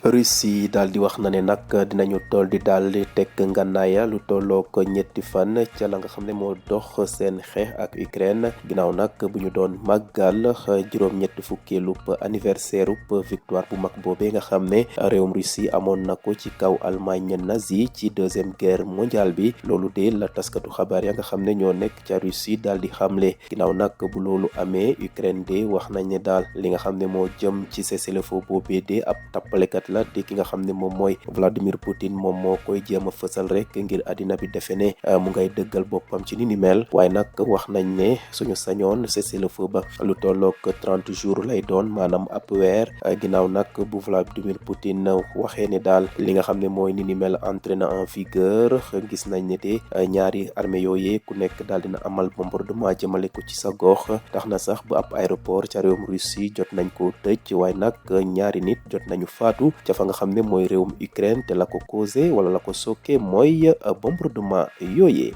Russie daal di wax na ne nag dinañu toll di daal di teg ngànnaaya lu tolloo ko ñetti fan ca la nga xam ne moo dox seen xeex ak Ukraine ginnaaw nag bu ñu doon màggal juróom-ñetti fukkeelu anniversaire victoire bu mag boobee nga xam ne réewum Russie amoon na ko ci kaw Allemagne nazi ci deuxième guerre mondiale bi loolu de la taskatu xabaar ya nga xam ne ñoo nekk ca Russie daal di xamle ginnaaw nag bu loolu amee Ukraine de wax nañ ne daal li nga xam ne moo jëm ci cessez-le-feu boobee de ab tappalekat la te ki nga xam ne moom mooy Vladimir Poutine moom moo koy jéem a fësal rek ngir àddina bi defe ne mu ngay dëggal boppam ci ni ni mel waaye nag wax nañ ne suñu sañoon cessez-le-feu ba lu tollook 30 jours lay doon maanaam ab weer ginnaaw nag bu Vladimir Poutine waxee ne daal li nga xam ne mooy ni ni mel entré na en vigueur gis nañ ne te ñaari armée yooyee ku nekk daal dina amal bombardement jëmale ko ci sa gox tax na sax bu ab aéroport ca réewum Russie jot nañ ko tëj waaye nag ñaari nit jot nañu faatu ca fa nga xam ne mooy réewum Ukraine te la ko causé wala la ko sooke mooy bombardement yooyee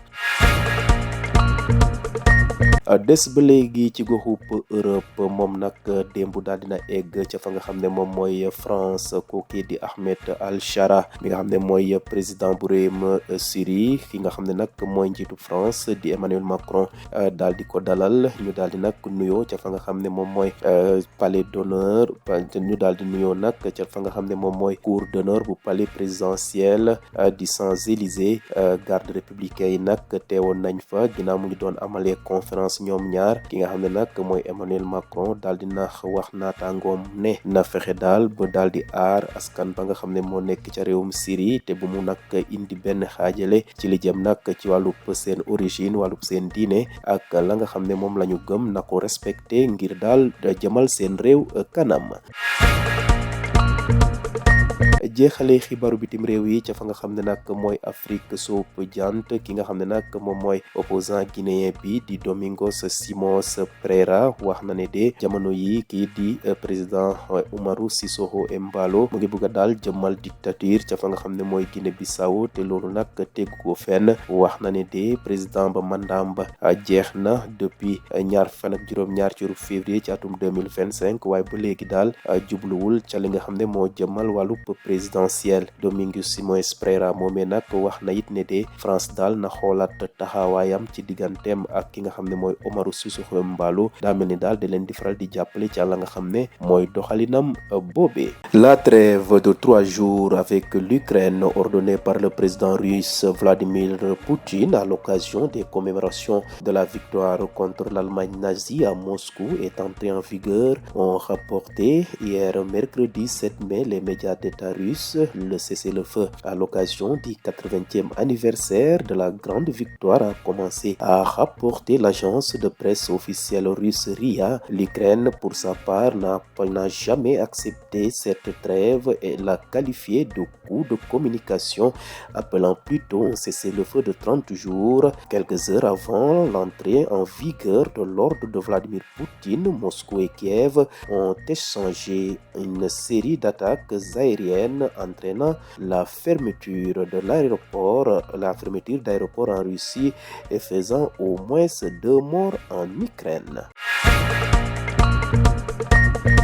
des ba léegi ci goxub Europe moom nag démb daal dina egg ca fa nga xam ne moom mooy France kooki di Ahmed Al-Shara mi nga xam ne mooy président bu réewum Syrie ki nga xam ne nag mooy njiitu France di Emmanuel Macron daal di ko dalal ñu daal di nag nuyoo ca fa nga xam ne moom mooy palais d'honneur ñu daal di nuyoo nag ca fa nga xam ne moom mooy cour d'honneur bu palais présidentiel di Champs-Élysées garde républicain yi nag teewoon nañ fa ginnaaw mu ngi doon amalee conférence ñoom ñaar ki nga xam ne nag mooy Emmanuel Macron daal di na wax naataangoom ne na fexe daal ba daal di aar askan ba nga xam ne moo nekk ca réewum Syrie te bu mu nag indi benn xaajale ci li jëm nag ci wàllub seen origine wàllub seen diine ak la nga xam ne moom la ñu gëm na ko respecté ngir daal jëmal seen réew kanam. jeexale xibaaru bitim réew yi ca fa nga xam ne nag mooy Afrique sowu jant ki nga xam ne nag moom mooy opposant guinéen bi di Domingos Simões Pereira wax na ne de jamono yi kii di président Umaru Sissoco Embalo mu ngi bëgg a daal jëmmal dictature ca fa nga xam ne mooy Guinée Bissau te loolu nag tegu ko fenn wax na ne de président ba mandaam ba jeex na depuis ñaar fan ak juróom-ñaar ci février ci atum 2025 waaye ba léegi daal jubluwul ca li nga xam ne moo jëmmal wàllu présidentiel. Domingos Simões Pereira moomee nag wax na it ne de France daal na xoolaat taxawaayam ci digganteem ak ki nga xam ne mooy Umaru Sissoco Embalo daa mel ni daal di leen di faral di jàppale ci la nga xam ne mooy doxalinam boobee. La trêve de 3 jours avec l'Ukraine ordonnée par le président russe Vladimir Poutine à l'occasion des commémorations de la victoire contre l'Allemagne nazie à Moscou est entrée en vigueur, ont rapporté hier mercredi 7 mai les médias d'État russes. Le cessez-le-feu à l'occasion du 80e anniversaire de la grande victoire a commencé à rapporter l'agence de presse officielle russe RIA. L'Ukraine, pour sa part, n'a jamais accepté cette trêve et l'a qualifiée de coup de communication, appelant plutôt un cessez-le-feu de 30 jours. Quelques heures avant l'entrée en vigueur de l'ordre de Vladimir Poutine, Moscou et Kiev ont échangé une série d'attaques aériennes entraînant la fermeture d'aéroports en Russie et faisant au moins 2 morts en Ukraine.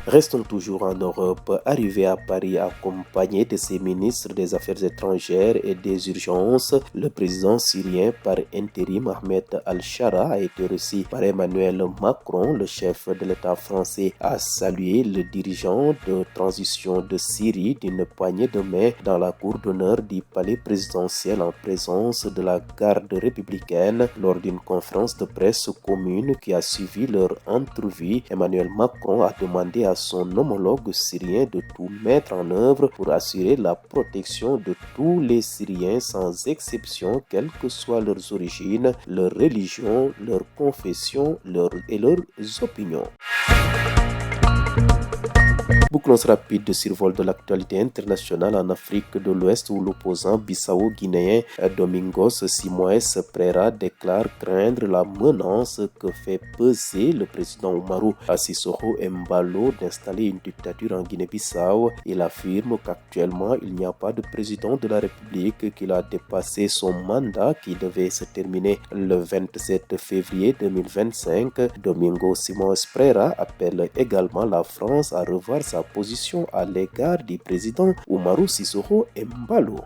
Restons toujours en Europe. Arrivé à Paris accompagné de ses ministres des Affaires étrangères et des urgences, le président syrien par intérim Ahmed Al-Shara a été reçu par Emmanuel Macron. Le chef de l'État français a salué le dirigeant de transition de Syrie d'une poignée de main dans la cour d'honneur du palais présidentiel en présence de la garde républicaine. Lors d'une conférence de presse commune qui a suivi leur entrevue, Emmanuel Macron a demandé à son homologue syrien de tout mettre en œuvre pour assurer la protection de tous les Syriens sans exception, quelles que soient leurs origines, leur religion, leur confession et leurs opinions. Bouclons rapide de survol de l'actualité internationale en Afrique de l'Ouest où l'opposant bissau-guinéen Domingos Simões Pereira déclare craindre la menace que fait peser le président Umaru Sissoco Embalo d'installer une dictature en Guinée-Bissau. Il affirme qu'actuellement il n'y a pas de président de la République, qu'il a dépassé son mandat qui devait se terminer le 27 février 2025. Domingos Simões Pereira appelle également la France à revoir sa position à l'égard du président Umaru Sissoco Embalo.